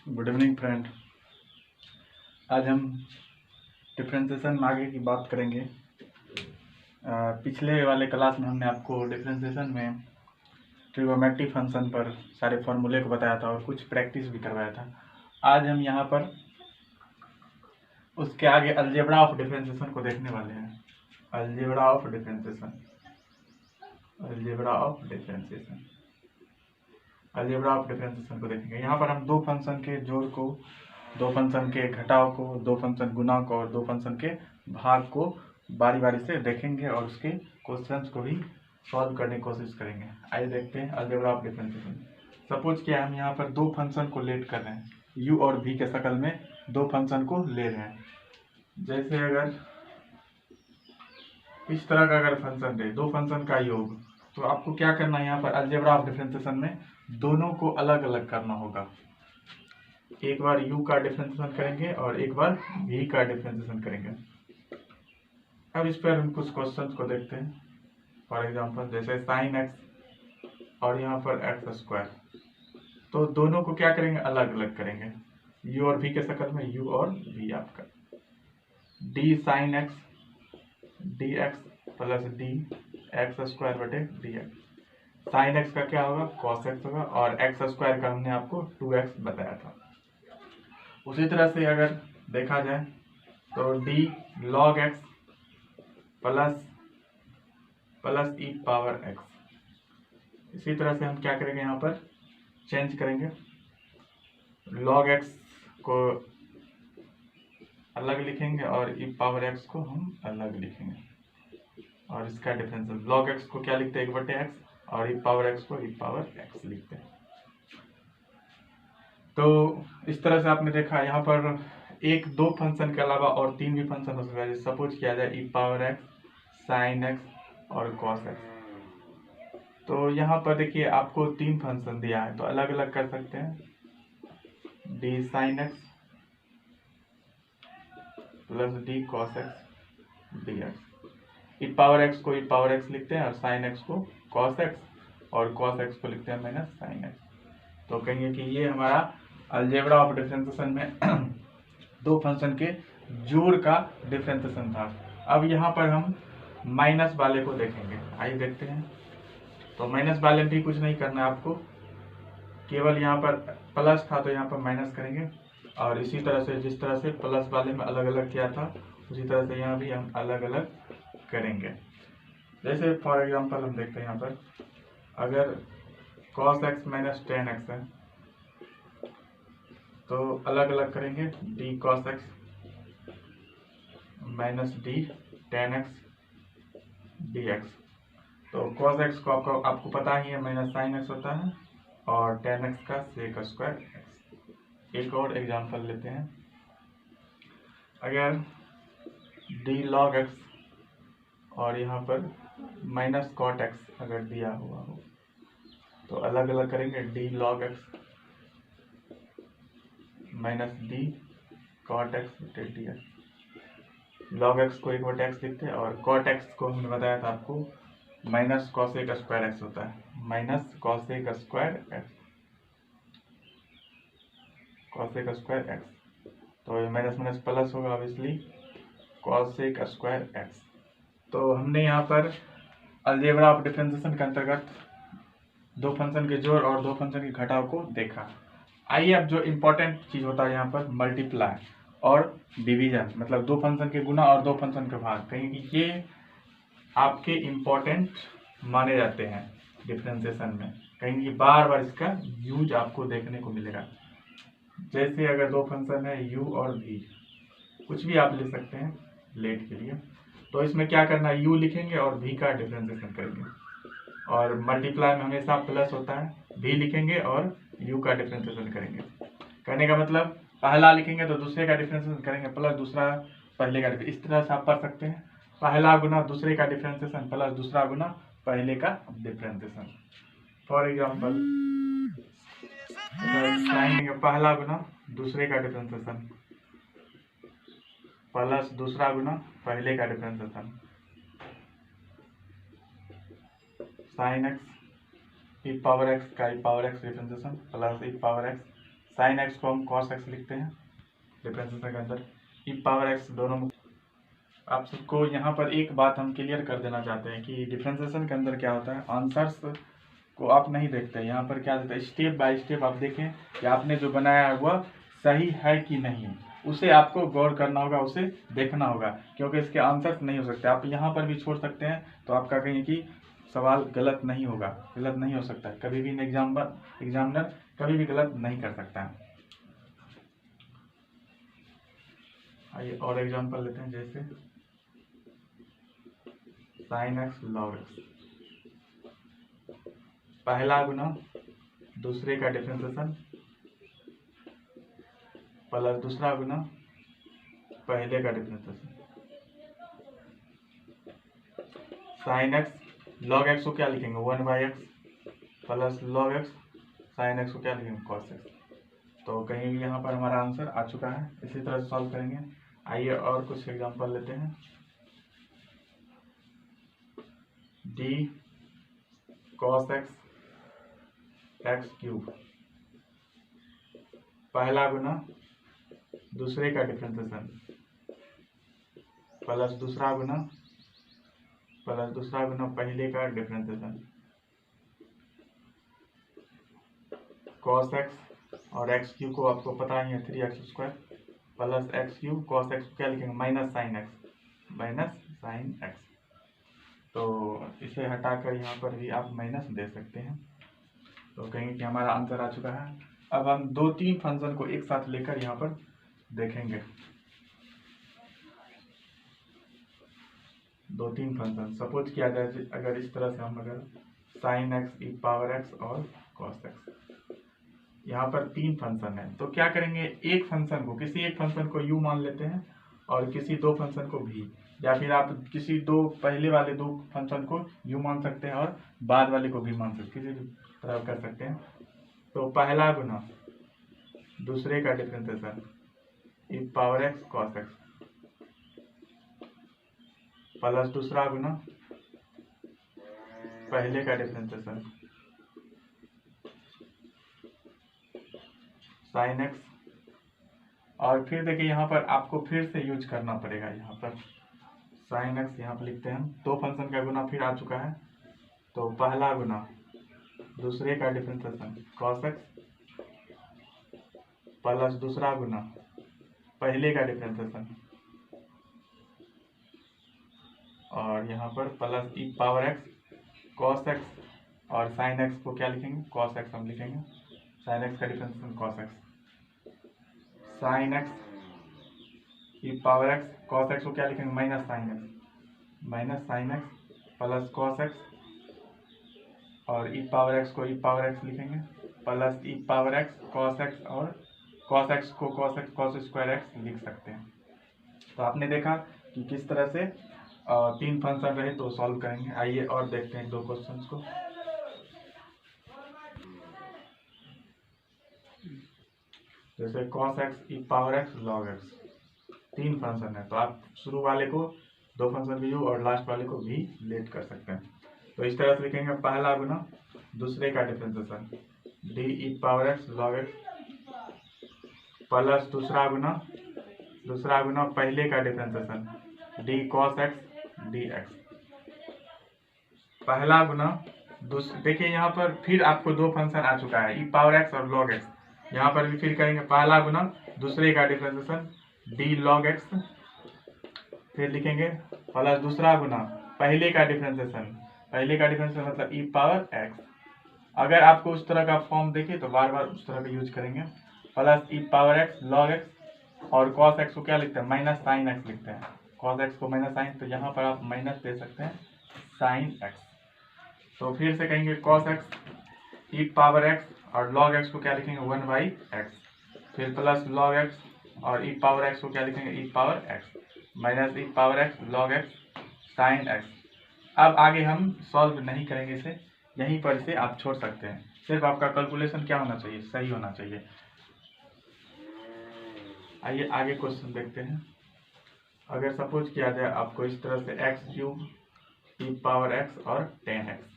Good evening friend. आज हम differentiation में आगे की बात करेंगे। पिछले वाले क्लास में हमने आपको डिफ्रेंशिएशन में ट्रिगोनोमेट्री फंक्शन पर सारे फॉर्मूले को बताया था और कुछ प्रैक्टिस भी करवाया था। आज हम यहाँ पर उसके आगे अलजेब्रा ऑफ डिफ्रेंशिएशन को देखने वाले हैं। अलजेब्रा ऑफ डिफ्रेंशिएशन को देखेंगे। यहाँ पर हम दो फंक्शन के जोड़ को, दो फंक्शन के घटाव को, दो फंक्शन गुणा को और दो फंक्शन के भाग को बारी बारी से देखेंगे और उसके क्वेश्चंस को भी सॉल्व करने की कोशिश करेंगे। आइए देखते हैं अलजेब्रा ऑफ डिफरेंशिएशन। सपोज कि हम यहाँ पर दो फंक्शन को लेट कर रहे हैं, u और v के शक्ल में दो फंक्शन को ले रहे हैं। जैसे अगर इस तरह का अगर फंक्शन दे, दो फंक्शन का योग, तो आपको क्या करना है, यहाँ पर अलजेब्रा ऑफ डिफरेंशिएशन में दोनों को अलग अलग करना होगा। एक बार u का डिफरेंशिएशन करेंगे और एक बार v का डिफरेंशिएशन करेंगे। अब इस पर हम कुछ क्वेश्चंस को देखते हैं। फॉर एग्जांपल जैसे sin x और यहाँ पर x स्क्वायर, तो दोनों को क्या करेंगे, अलग अलग करेंगे। u और v के शक्ल में u और v आपका d sin x dx plus d x square बटे dx। sin x का क्या होगा, cos x होगा, और x स्क्वायर का हमने आपको 2x बताया था। उसी तरह से अगर देखा जाए तो d log x plus e power x। इसी तरह से हम क्या करेंगे, यहाँ पर चेंज करेंगे, log x को अलग लिखेंगे और e पावर x को हम अलग लिखेंगे। और इसका डिफरेंशियल log x को क्या लिखते हैं, 1/x, और e पावर x को e पावर x लिखते हैं। तो इस तरह से आपने देखा यहाँ पर एक दो फंक्शन के अलावा और तीन भी फंक्शन हो सकता है। सपोज किया जाए e power x, sin x और cos x। तो यहाँ पर देखिए आपको तीन फंक्शन दिया है, तो अलग अलग कर सकते हैं। d sin x plus d cos x dx। e power x को e पावर x लिखते हैं और sin x को cos x और cos x को लिखते हैं माइनस sin x। तो कहेंगे कि ये हमारा अलजेब्रा ऑफ डिफरेंशिएशन में दो फंक्शन के जोड़ का डिफरेंशिएशन था। अब यहाँ पर हम माइनस वाले को देखेंगे। आइए देखते हैं। तो माइनस वाले में भी कुछ नहीं करना है आपको, केवल यहाँ पर प्लस था तो यहाँ पर माइनस करेंगे, और इसी तरह से जिस तरह से प्लस वाले में अलग अलग किया था उसी तरह से यहाँ भी हम अलग अलग करेंगे। जैसे फॉर एग्जांपल हम देखते हैं यहाँ पर अगर cos x minus ten x है तो अलग अलग करेंगे, d cos x minus d ten x dx। तो cos x को आपको पता ही है माइनस sin x होता है और टेन एक्स का sec स्क्वायर x। एक और एग्जांपल लेते हैं। अगर d log x और यहाँ पर माइनस cot x अगर दिया हुआ हो तो अलग अलग करेंगे, d log x minus d cot x बटे dx। log x को 1/x लिखते हैं और cot x को हमने बताया था आपको माइनस cosec स्क्वायर x होता है, माइनस cosec स्क्वायर x। तो ये माइनस माइनस प्लस होगा ऑब्वियसली, cosec स्क्वायर x। तो हमने यहाँ पर अलजेब्रा ऑफ डिफरेंशिएशन के अंतर्गत दो फंक्शन के जोड़ और दो फंक्शन के घटाव को देखा। आइए अब जो इम्पोर्टेंट चीज होता है यहाँ पर मल्टीप्लाई और डिवीजन, मतलब दो फंक्शन के गुना और दो फंक्शन के भाग, कहेंगे कि ये आपके इम्पोर्टेंट माने जाते हैं डिफरेंशिएशन में। कहेंगे बार बार इसका यूज आपको देखने को मिलेगा। जैसे अगर दो फंक्शन है u और v, कुछ भी आप ले सकते हैं लेट के लिए, तो इसमें क्या करना है, u लिखेंगे और v का डिफरेंशिएशन करेंगे। और मल्टीप्लाई में हमेशा प्लस होता है, v लिखेंगे और u का डिफरेंशिएशन करेंगे। करने का मतलब पहला लिखेंगे तो दूसरे का डिफरेंशिएशन करेंगे प्लस दूसरा पहले का। इस तरह से आप पढ़ सकते हैं, पहला गुना दूसरे का डिफरेंशिएशन प्लस दूसरा गुना पहले का डिफरेंशिएशन। फॉर एग्जांपल पहला गुना दूसरे का डिफरेंशिएशन प्लस दूसरा गुना पहले का differentiation, sin x e power x का e power x differentiation plus e power x sign x को हम कॉस एक्स लिखते हैं डिफरेंशिएशन के अंदर, ई पावर एक्स दोनों। आप सबको यहाँ पर एक बात हम क्लियर कर देना चाहते हैं कि डिफरेंशिएशन के अंदर क्या होता है, आंसर्स को आप नहीं देखते, यहाँ पर क्या देता है, स्टेप बाय स्टेप आप देखें कि आपने जो बनाया है वह सही है कि नहीं, उसे आपको गौर करना होगा, उसे देखना होगा, क्योंकि इसके आंसर्स नहीं हो सकते। आप यहाँ पर भी छोड़ सकते हैं तो आपका कहीं कि सवाल गलत नहीं होगा, गलत नहीं हो सकता है, कभी भी एग्जामिनर कभी भी गलत नहीं कर सकता है। आइए और एग्जाम्पल लेते हैं, जैसे साइन एक्स लॉग एक्स, पहला गुना दूसरे का डिफरेंशिएशन प्लस दूसरा गुना पहले का differentiation. Sine x log x को क्या लिखेंगे, 1/x plus log x sine x को क्या लिखेंगे, कॉस एक्स। तो कहीं भी यहाँ पर हमारा आंसर आ चुका है, इसी तरह से सॉल्व करेंगे। आइए और कुछ एग्जांपल लेते हैं। D cos x x cube, पहला गुना दूसरे का डिफरेंशिएशन प्लस दूसरा गुना पहले का डिफरेंशिएशन। कॉस एक्स और एक्स क्यूब को आपको पता ही है 3x² plus x cube, cos x क्या लिखेंगे, माइनस साइन एक्स। तो इसे हटाकर यहाँ पर भी आप माइनस दे सकते हैं। तो कहेंगे कि हमारा आंसर आ चुका है। अब हम 2-3 फंक्शन को एक साथ लेकर यहाँ पर देखेंगे। 2-3 फंक्शन सपोज किया जाए, अगर इस तरह से हम अगर sign x e power x और कॉस एक्स, यहाँ पर 3 फंक्शन है, तो क्या करेंगे, एक फंक्शन को, किसी एक फंक्शन को u मान लेते हैं और किसी 2 फंक्शन को v, या फिर आप किसी पहले वाले 2 फंक्शन को u मान सकते हैं और बाद वाले को v मान सकते हैं, किसी भी तरह कर सकते हैं। तो पहला गुना दूसरे का differentiation e power x cos x plus दूसरा गुना पहले का डिफरेंशिएशन साइन एक्स। और फिर देखिए यहाँ पर आपको फिर से यूज करना पड़ेगा, यहाँ पर साइन एक्स यहाँ पर लिखते हैं हम, 2 फंक्शन का गुना फिर आ चुका है। तो पहला गुना दूसरे का डिफरेंशिएशन कॉस एक्स प्लस दूसरा गुना पहले का डिफरेंशिएशन, और यहाँ पर plus e power x cos x, और साइन एक्स को क्या लिखेंगे, कॉस एक्स हम लिखेंगे, साइन एक्स का differentiation cos x, sine x e power x cos x को क्या लिखेंगे, minus sine x plus cos x, और ई पावर एक्स को ई पावर एक्स लिखेंगे plus e power x cos x, और कॉस एक्स को cos square x लिख सकते हैं। तो आपने देखा कि किस तरह से 3 फंक्शन रहे तो सॉल्व करेंगे। आइए और देखते हैं 2 क्वेश्चंस को। जैसे cos x e power x log x, 3 function है, तो आप शुरू वाले को 2 फंक्शन की u और लास्ट वाले को भी लेट कर सकते हैं। तो इस तरह से लिखेंगे, पहला गुना दूसरे का differentiation d e power x log x plus दूसरा गुना पहले का differentiation d cos x dx। पहला गुना देखिए यहाँ पर फिर आपको 2 फंक्शन आ चुका है, ई पावर x और log x। यहाँ पर भी फिर करेंगे, पहला गुना दूसरे का डिफरेंशिएशन d log x, फिर लिखेंगे प्लस दूसरा गुना पहले का डिफरेंशिएशन मतलब ई पावर x। अगर आपको उस तरह का फॉर्म देखे तो बार बार उस तरह का यूज करेंगे, plus e power x log x, और cos x को क्या लिखते हैं, माइनस साइन x लिखते हैं, cos x को माइनस साइन, तो यहाँ पर आप माइनस दे सकते हैं साइन x। तो फिर से कहेंगे cos x e power x और log x को क्या लिखेंगे 1/x, फिर प्लस log x और ई पावर x को क्या लिखेंगे e power x, minus e power x log x sine x। अब आगे हम सॉल्व नहीं करेंगे इसे, यहीं पर इसे आप छोड़ सकते हैं, सिर्फ आपका कैलकुलेशन क्या होना चाहिए, सही होना चाहिए। आइए आगे क्वेश्चन देखते हैं। अगर सपोज किया जाए आपको इस तरह से x³ ई पावर x और 10x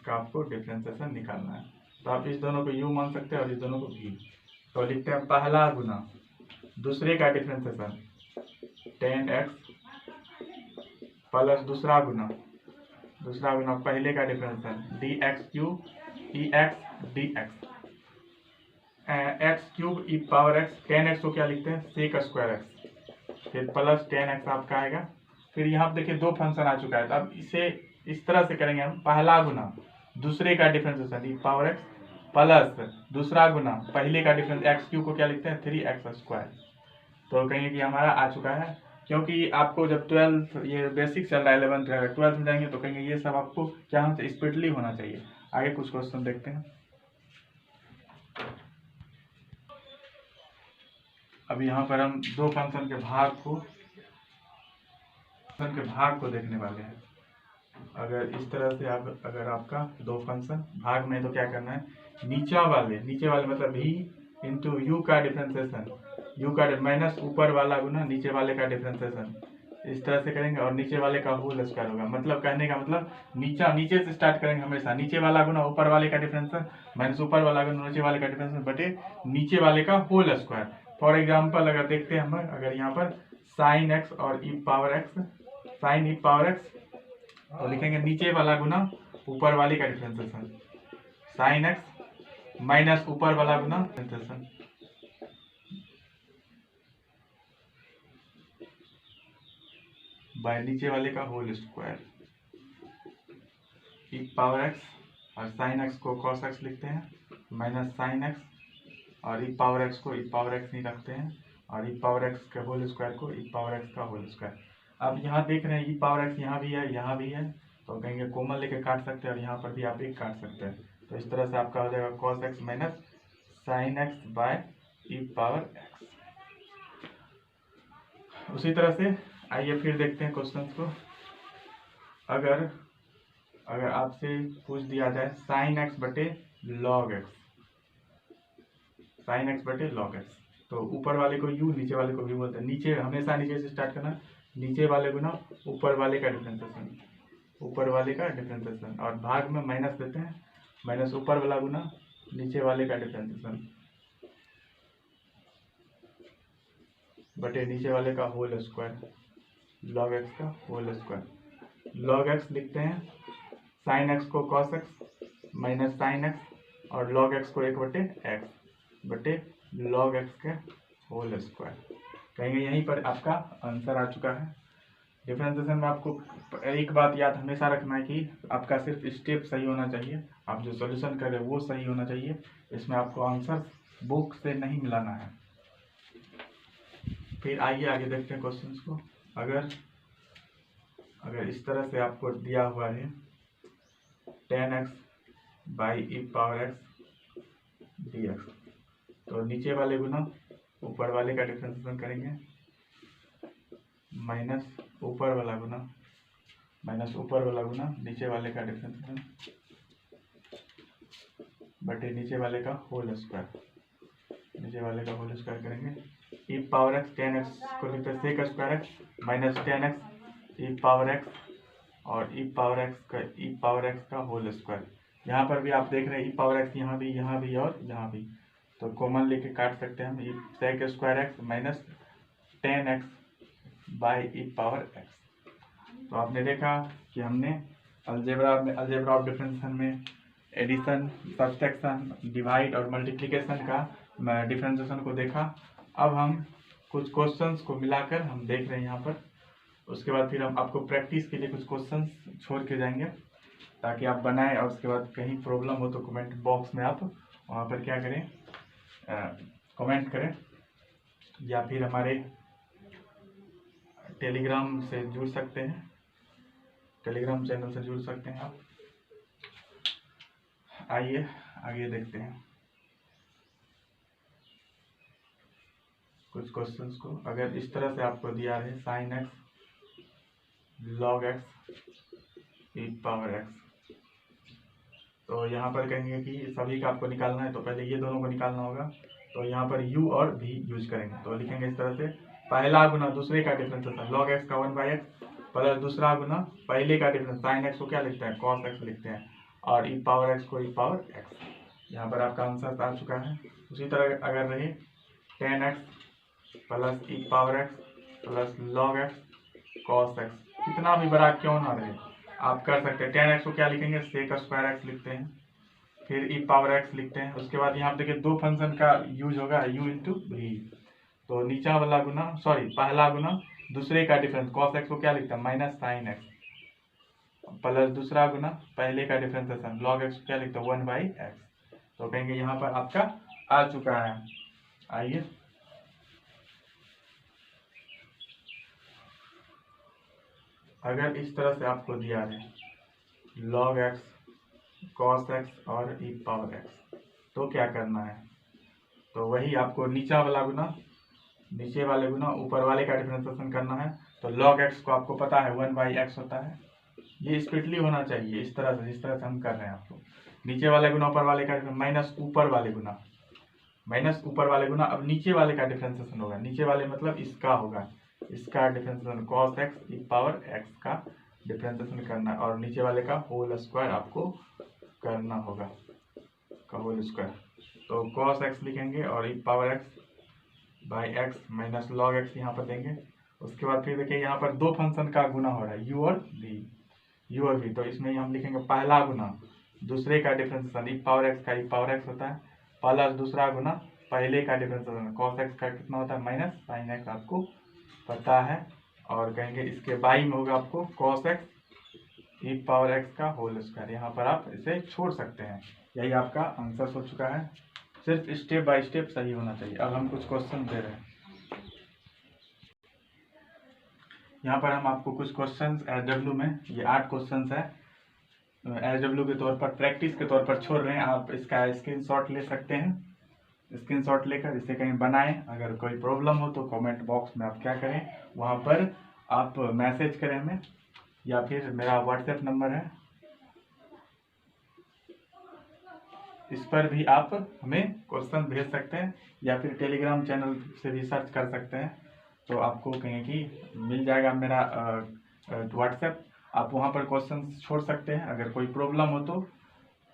का आपको डिफरेंशिएशन निकालना है। तो आप इस दोनों को u मान सकते हैं और इस दोनों को v। तो लिखते हैं पहला गुना दूसरे का डिफरेंशिएशन tan x प्लस दूसरा गुना पहले का differentiation dx cube ex dx x cube e power x। tan x को क्या लिखते हैं sec स्क्वायर x, फिर प्लस tan x आपका आएगा। फिर यहाँ पे देखिए दो फंक्शन आ चुका है, तो अब इसे इस तरह से करेंगे हम, पहला गुना दूसरे का differentiation e power x plus दूसरा गुना पहले का डिफरेंस एक्स क्यू को क्या लिखते हैं 3x स्क्वायर। तो कहेंगे कि हमारा आ चुका है, क्योंकि आपको जब 12 ये बेसिक चल रहा है 11th रहेगा 12th में जाएंगे तो कहेंगे ये सब आपको क्या होना चाहिए, स्पीडली होना चाहिए। आगे कुछ क्वेश्चन देखते हैं। अब यहाँ पर हम दो फंक्शन के भाग को देखने वाले हैं। अगर इस तरह से अगर आपका दो फंक्शन भाग में, तो क्या करना है, नीचे वाले मतलब v इंटू यू का डिफरेंशिएशन, यू का माइनस ऊपर वाला गुना नीचे वाले का डिफरेंशिएशन, इस तरह से करेंगे और नीचे वाले का होल स्क्वायर होगा। मतलब कहने का मतलब नीचे से स्टार्ट करेंगे हमेशा, नीचे वाला गुना ऊपर वाले का डिफरेंशिएशन माइनस ऊपर वाला गुना नीचे वाले का डिफरेंशिएशन बटे नीचे वाले का होल स्क्वायर। फॉर एग्जाम्पल अगर देखते हैं हम, अगर यहाँ पर साइन एक्स और ई पावर एक्स, साइन ई पावर एक्स, तो लिखेंगे नीचे वाला गुना ऊपर वाले का डिफरेंशिएशन साइन एक्स माइनस ऊपर वाला गुना डिफरेंशिएशन बाय नीचे वाले का होल स्क्वायर ई पावर एक्स, और साइन एक्स को कॉस एक्स लिखते हैं माइनस साइन एक्स, और ई पावर एक्स को ई पावर एक्स नहीं रखते हैं, और ई पावर एक्स के होल स्क्वायर को ई पावर एक्स का होल स्क्वायर। अब यहाँ देख रहे हैं ई पावर एक्स यहाँ भी है यहाँ भी है, तो कहेंगे कॉमन लेके काट सकते हैं और यहाँ पर भी आप एक काट सकते हैं। तो इस तरह से आपका हो जाएगा cos x minus sine x by e power x. उसी तरह से आइए फिर देखते हैं क्वेश्चन को। अगर आपसे पूछ दिया जाए साइन एक्स बटे लॉग एक्स, साइन एक्स बटे लॉग एक्स, तो ऊपर वाले को u नीचे वाले को v बोलते हैं। नीचे हमेशा नीचे से स्टार्ट करना, नीचे वाले गुना ऊपर वाले का डिफरेंशिएशन, ऊपर वाले का डिफरेंशिएशन, और भाग में माइनस देते हैं, माइनस ऊपर वाला गुना नीचे वाले का डिफरेंशिएशन बटे नीचे वाले का होल स्क्वायर, लॉग एक्स का होल स्क्वायर। लॉग एक्स लिखते हैं साइन एक्स को cos x minus sine x, और लॉग एक्स को 1 बटे एक्स बटे लॉग एक्स के होल स्क्वायर। कहेंगे यहीं पर आपका आंसर आ चुका है। डिफरेंशिएशन में आपको एक बात याद हमेशा रखना है कि आपका सिर्फ स्टेप सही होना चाहिए, आप जो सॉल्यूशन कर रहे हैं वो सही होना चाहिए, इसमें आपको आंसर बुक से नहीं मिलाना है। फिर आइए आगे देखते हैं क्वेश्चंस को। अगर इस तरह से आपको दिया हुआ है tan x by e power x dx, तो नीचे वाले गुना ऊपर वाले का डिफरेंशिएशन करेंगे माइनस ऊपर वाला गुना नीचे वाले का डिफरेंशिएशन बटे नीचे वाले का होल स्क्वायर, करेंगे। E power x tan x को लिखते हैं sec square x minus tan x e power x, और ई पावर एक्स का होल स्क्वायर। यहाँ पर भी आप देख रहे हैं ई पावर एक्स यहाँ भी और यहाँ भी, तो कॉमन लेके काट सकते हैं हम, e sec square x minus tan x by e power x. तो आपने देखा कि हमने अलजेब्रा ऑफ डिफरेंशिएशन में एडिशन, सब्सट्रैक्शन, डिवाइड और मल्टीप्लिकेशन का डिफरेंशिएशन को देखा। अब हम कुछ क्वेश्चंस को मिलाकर हम देख रहे हैं यहाँ पर, उसके बाद फिर हम आपको प्रैक्टिस के लिए कुछ क्वेश्चंस छोड़ के जाएंगे ताकि आप बनाएं, और उसके बाद कहीं प्रॉब्लम हो तो कमेंट बॉक्स में आप वहाँ पर क्या करें, कमेंट करें, या फिर हमारे टेलीग्राम से जुड़ सकते हैं, टेलीग्राम चैनल से जुड़ सकते हैं आप। आइए आगे देखते हैं कुछ क्वेश्चंस को। अगर इस तरह से आपको दिया है sine x log x e power x, तो यहाँ पर कहेंगे कि सभी का आपको निकालना है, तो पहले ये दोनों को निकालना होगा, तो यहाँ पर u और v यूज करेंगे। तो लिखेंगे इस तरह से पहला गुना दूसरे का डिफरेंशिएशन लॉग एक्स का 1/x प्लस दूसरा गुना पहले का डिफरेंस साइन एक्स को क्या लिखते हैं कॉस एक्स लिखते हैं, और ई पावर एक्स को ई पावर एक्स। यहाँ पर आपका आंसर आ चुका है। उसी तरह अगर रहे tan x plus e power x plus log x cos x, कितना भी बड़ा क्यों ना रहे आप कर सकते हैं। tan x को क्या लिखेंगे, sec स्क्वायर x लिखते हैं, फिर e पावर x लिखते हैं। उसके बाद यहाँ पे देखिए दो फंक्शन का यूज होगा u इंटू v, तो नीचा वाला गुना पहला गुना दूसरे का डिफरेंस cos x को क्या लिखता है माइनस साइन x, प्लस दूसरा गुना पहले का डिफरेंशिएशन log x को क्या लिखता है 1/x। तो कहेंगे यहाँ पर आपका आ चुका है। आइए अगर इस तरह से आपको दिया है log x cos x और e पावर x, तो क्या करना है, तो वही आपको नीचे वाले गुना ऊपर वाले का डिफरेंशिएशन करना है। तो log x को आपको पता है 1/x होता है, ये स्प्लिटली होना चाहिए इस तरह से, जिस तरह से हम कर रहे हैं। आपको नीचे वाले गुना ऊपर वाले का माइनस ऊपर वाले गुना अब नीचे वाले का डिफरेंशिएशन होगा, नीचे वाले मतलब इसका होगा, इसका differentiation cos x e power x का डिफरेंशिएशन करना है, और नीचे वाले का होल स्क्वायर आपको करना होगा का होल स्क्वायर। तो cos x लिखेंगे और e power x by x minus log x यहाँ पर देंगे। उसके बाद फिर देखिए यहाँ पर दो फंक्शन का गुना हो रहा है u और v, तो इसमें हम लिखेंगे पहला गुना दूसरे का डिफरेंशिएशन e पावर x का e पावर x होता है, प्लस दूसरा गुना पहले का डिफरेंशिएशन cos x का कितना होता है माइनस साइन x, आपको पता है। और कहेंगे इसके बाई में होगा आपको cos x e power x का होल स्क्वायर, यहाँ पर आप इसे छोड़ सकते हैं। यही आपका आंसर हो चुका है, सिर्फ स्टेप बाय स्टेप सही होना चाहिए। अब हम कुछ क्वेश्चन दे रहे हैं, यहाँ पर हम आपको कुछ क्वेश्चंस SW में, ये 8 क्वेश्चंस है, SW के तौर पर प्रैक्टिस के तौर पर छोड़ रहे हैं। आप इसका स्क्रीनशॉट ले सकते हैं, स्क्रीनशॉट लेकर इसे कहीं बनाएं। अगर कोई प्रॉब्लम हो तो कमेंट बॉक्स में आप क्या करें, वहाँ पर आप मैसेज करें हमें, या फिर मेरा व्हाट्सएप नंबर है, इस पर भी आप हमें क्वेश्चन भेज सकते हैं, या फिर टेलीग्राम चैनल से भी सर्च कर सकते हैं, तो आपको कहें कि मिल जाएगा मेरा व्हाट्सएप, आप वहाँ पर क्वेश्चन छोड़ सकते हैं अगर कोई प्रॉब्लम हो तो।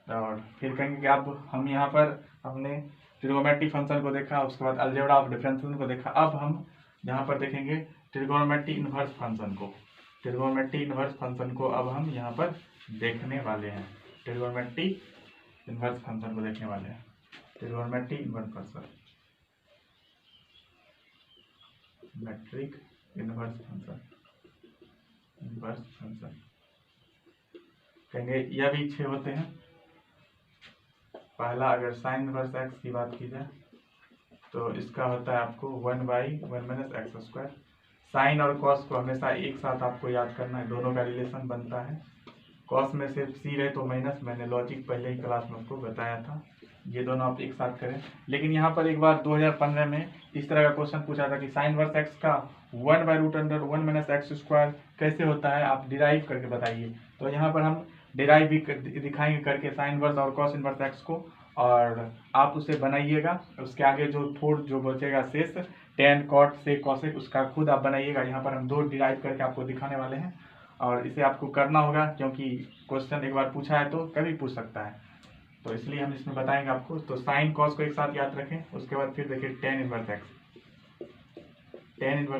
और फिर कहेंगे कि आप हम यहाँ पर हमने ट्रिगोनोमेट्री फंक्शन को देखा, उसके बाद अलजेब्रा ऑफ डिफरेंशिएशन को देखा। अब हम यहाँ पर देखेंगे ट्रिगोनोमेट्री इनवर्स फंक्शन को अब हम यहाँ पर देखने वाले हैं। ट्रिगोनोमेट्री इनवर्स फंक्शन को देखने वाले हैं, trigonometry inverse function, matrix inverse function कहेंगे यह भी 6 होते हैं। पहला अगर साइन इनवर्स एक्स की बात की जाए तो इसका होता है आपको 1/(1 - x²। साइन और कॉस को हमेशा एक साथ आपको याद करना है, दोनों का रिलेशन बनता है। कॉस में सिर्फ सी रहे तो माइनस, मैंने लॉजिक पहले ही क्लास में आपको बताया था, ये दोनों आप एक साथ करें। लेकिन यहाँ पर एक बार 2015 में इस तरह का क्वेश्चन पूछा था कि साइन वर्स एक्स का 1/√1 - x² कैसे होता है, आप डिराइव करके बताइए। तो यहाँ पर हम डिराइव भी दिखाएंगे करके साइन वर्स और कॉस इनवर्स एक्स को, और आप उसे बनाइएगा। उसके आगे जो बचेगा शेष tan cot sec cosec, उसका खुद आप बनाइएगा। यहाँ पर हम 2 डिराइव करके आपको दिखाने वाले हैं, और इसे आपको करना होगा क्योंकि क्वेश्चन एक बार पूछा है तो कभी पूछ सकता है, तो इसलिए हम इसमें बताएंगे आपको। तो साइन कॉस को एक साथ याद रखें। उसके बाद फिर देखिए tan इनवर्स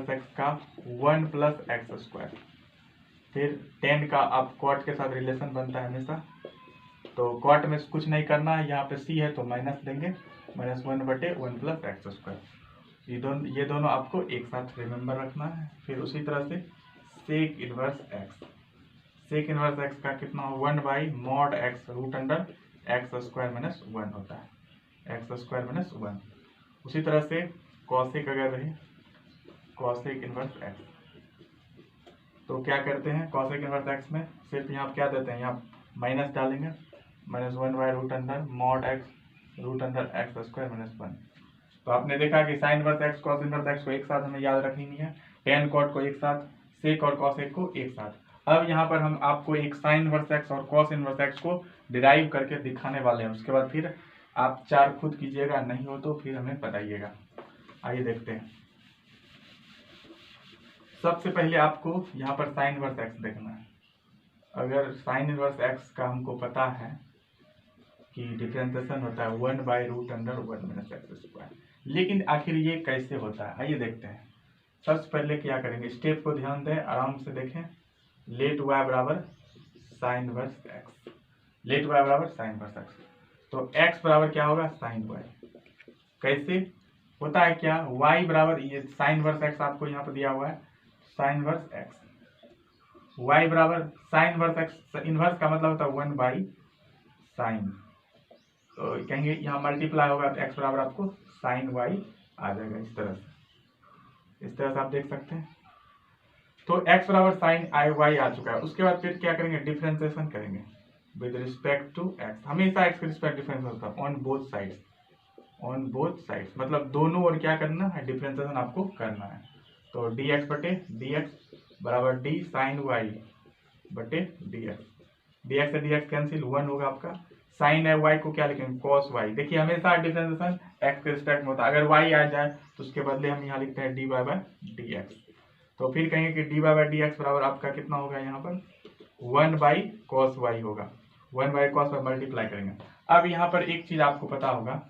एक्स का 1 + x², फिर tan का आप cot के साथ रिलेशन बनता है हमेशा, तो cot में कुछ नहीं करना है, यहाँ पे c है तो माइनस देंगे, -1/(1 + x²। ये दोनों आपको एक साथ रिमेंबर रखना है। फिर उसी तरह से सेक इनवर्स एक्स का कितना हो 1/(mod x√(x² - 1) होता है, x² - 1। उसी तरह से कॉसेक अगर रहे, कॉसेक इनवर्स एक्स, तो क्या करते हैं कॉसेक इनवर्स एक्स में सिर्फ यहाँ क्या देते हैं, यहाँ माइनस डालेंगे, -1/√mod x√(x² - 1। तो आपने देखा कि sine inverse x cos inverse x को एक साथ हमें याद रखनी नहीं है, tan cot को एक साथ, सेक और कॉसेक को एक साथ। अब यहाँ पर हम आपको एक साइन इनवर्स एक्स और कॉस इनवर्स एक्स को डिराइव करके दिखाने वाले हैं। उसके बाद फिर आप 4 खुद कीजिएगा, नहीं हो तो फिर हमें बताइएगा। आइए देखते हैं। सबसे पहले आपको यहाँ पर साइन इनवर्स एक्स देखना है। अगर साइन इनवर्स एक्स का हमको पता है कि डिफरेंशिएशन होता है 1/√(1 - x²। लेकिन आखिर ये कैसे होता है, आइए देखते हैं। सबसे पहले क्या करेंगे, स्टेप को ध्यान दें, आराम से देखें। लेट y बराबर sine inverse x, let y बराबर साइन इनवर्स x, तो x बराबर क्या होगा साइन y। कैसे होता है क्या, y बराबर ये साइन इनवर्स x आपको यहाँ पर दिया हुआ है, साइन इनवर्स x, y बराबर साइन इनवर्स x, इनवर्स का मतलब होता है 1/sin, तो कहेंगे यहाँ मल्टीप्लाई होगा तो x बराबर आपको साइन y आ जाएगा। इस तरह से आप देख सकते हैं। तो x बराबर साइन y आ चुका है। उसके बाद फिर क्या करेंगे, डिफरेंशिएशन करेंगे विद रिस्पेक्ट टू x। हमेशा x के रिस्पेक्ट डिफरेंस होता है on both sides, on both sides मतलब दोनों ओर क्या करना है, डिफरेंशिएशन आपको करना है। तो dx बटे dx बराबर d साइन y बटे dx, dx से dx कैंसिल, 1 होगा आपका। साइन है y को क्या लिखेंगे, cos y। देखिए हमेशा डिफरेंशिएशन x के रिस्पेक्ट में होता है, अगर y आ जाए तो उसके बदले हम यहाँ लिखते हैं dy बाय dx। तो फिर कहेंगे कि dy बाय dx बराबर आपका कितना होगा, यहाँ पर 1/cos y होगा, 1/cos y मल्टीप्लाई करेंगे। अब यहाँ पर एक चीज आपको पता होगा,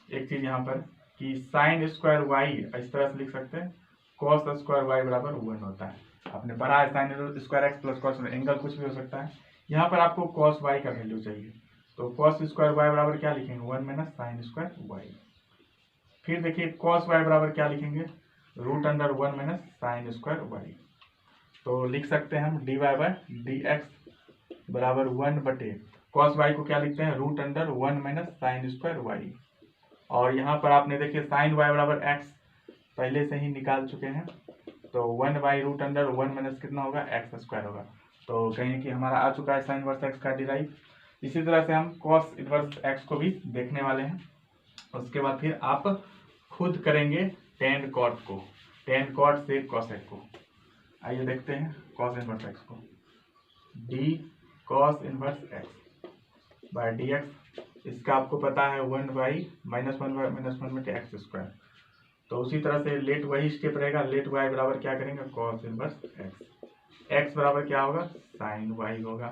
एक चीज यहाँ पर कि साइन स्क्वायर y इस तरह से लिख सकते हैं, cos स्क्वायर y बराबर 1 होता है। आपने पढ़ा है sine square x plus cos, angle कुछ भी हो सकता है। यहाँ पर आपको cos y का वैल्यू चाहिए, तो cos स्क्वायर y बराबर क्या लिखेंगे, 1 - साइन स्क्वायर y। फिर देखिए cos y बराबर क्या लिखेंगे, √(1 - साइन स्क्वायर y। तो लिख सकते हैं हम dy बाय dx बराबर 1 बटे cos y को क्या लिखते हैं, √(1 - साइन स्क्वायर y। और यहाँ पर आपने देखिए साइन y बराबर x पहले से ही निकाल चुके हैं, तो 1/√(1 - कितना होगा, x² होगा। तो कहें कि हमारा आ चुका है साइन इनवर्स x का डिराइव। इसी तरह से हम cos इनवर्स x को भी देखने वाले हैं। उसके बाद फिर आप खुद करेंगे tan cot को, tan cot से cosec को। आइए देखते हैं cos इनवर्स x को, d cos inverse x by dx, इसका आपको पता है 1/(-1 बटे x²। तो उसी तरह से लेट वही स्टेप रहेगा, लेट y बराबर क्या करेंगे, cos इनवर्स x, x बराबर क्या होगा, साइन y होगा।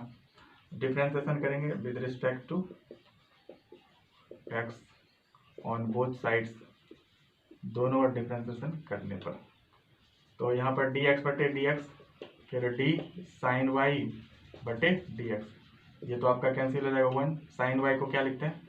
डिफरेंशिएशन करेंगे with respect to x on both sides, दोनों ओर डिफरेंशिएशन करने पर। तो यहाँ पर dx बटे dx, फिर d साइन y बटे dx, ये तो आपका कैंसिल हो जाएगा 1। साइन y को क्या लिखते हैं,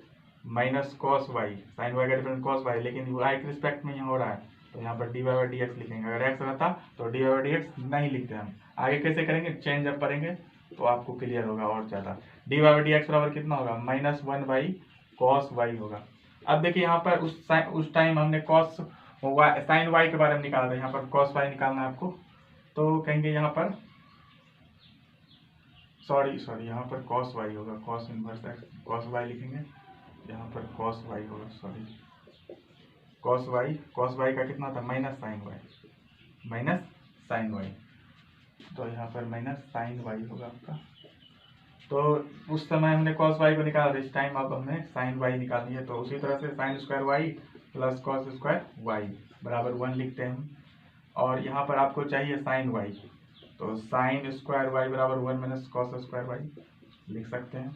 minus cos y, sine y का डिफरेंस cos y, लेकिन y के रिस्पेक्ट में यहाँ हो रहा है तो यहाँ पर dy बाय dx लिखेंगे। अगर x रहता तो dy बाय dx नहीं लिखते हम। आगे कैसे करेंगे, चेंज अप करेंगे तो आपको क्लियर होगा और ज़्यादा। dy बाय dx बराबर कितना होगा, -1/cos y होगा। अब देखिए यहाँ पर उस टाइम हमने cos y साइन y के बारे में निकाला था, यहाँ पर cos y निकालना है आपको। तो कहेंगे यहाँ पर सॉरी यहाँ पर cos y होगा, cos inverse x, cos y लिखेंगे, यहाँ पर cos y होगा, सॉरी cos y का कितना था, -sin y, तो यहाँ पर -sin y होगा आपका। तो उस समय हमने cos y को निकाला था, इस टाइम अब हमने sin y निकालनी है। तो उसी तरह से sine square y plus cos square y बराबर 1 लिखते हैं। और यहाँ पर आपको चाहिए sin y, तो साइन स्क्वायर y बराबर 1 - cos स्क्वायर y लिख सकते हैं।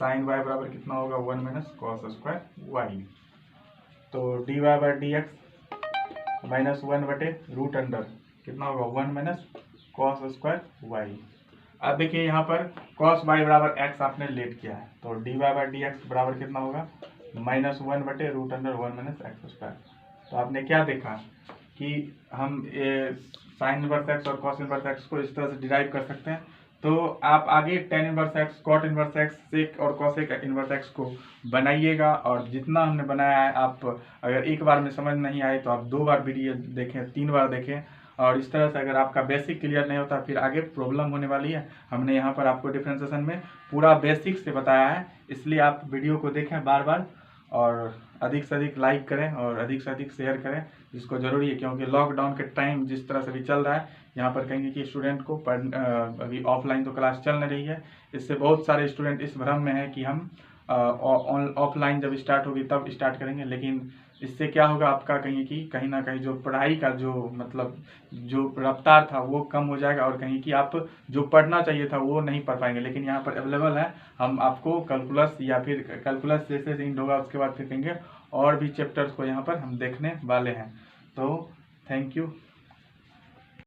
साइन y बराबर कितना होगा, 1 - cos स्क्वायर y। तो dy बाय dx -1 बटे √अंडर कितना होगा, 1 - cos स्क्वायर y। अब देखिए यहाँ पर cos y बराबर x आपने लेट किया है, तो dy बाय dx बराबर कितना होगा, -1 बटे √(1 - x²। तो आपने क्या देखा कि हम साइन इनवर्स x और cos इनवर्स x को इस तरह से डिराइव कर सकते हैं। तो आप आगे tan inverse x, cot inverse x, sec और cosec इनवर्स x को बनाइएगा। और जितना हमने बनाया है, आप अगर एक बार में समझ नहीं आए तो आप 2 बार वीडियो देखें, 3 बार देखें। और इस तरह से अगर आपका बेसिक क्लियर नहीं होता फिर आगे प्रॉब्लम होने वाली है। हमने यहाँ पर आपको डिफरेंशिएशन में पूरा बेसिक से बताया है, इसलिए आप वीडियो को देखें बार बार और अधिक से अधिक लाइक करें और अधिक से अधिक शेयर करें, जिसको ज़रूरी है। क्योंकि लॉकडाउन के टाइम जिस तरह से भी चल रहा है, यहाँ पर कहेंगे कि स्टूडेंट को अभी ऑफलाइन तो क्लास चल नहीं रही है, इससे बहुत सारे स्टूडेंट इस भ्रम में है कि हम ऑफलाइन जब स्टार्ट होगी तब स्टार्ट करेंगे, लेकिन इससे क्या होगा, आपका कहीं ना कहीं जो पढ़ाई का जो मतलब जो रफ्तार था वो कम हो जाएगा, और कहीं कि आप जो पढ़ना चाहिए था वो नहीं पढ़ पाएंगे। लेकिन यहाँ पर अवेलेबल है, हम आपको कैलकुलस या फिर कैलकुलस जैसे इंड होगा, उसके बाद फिर कहेंगे और भी चैप्टर्स को यहाँ पर हम देखने वाले हैं। तो थैंक यू।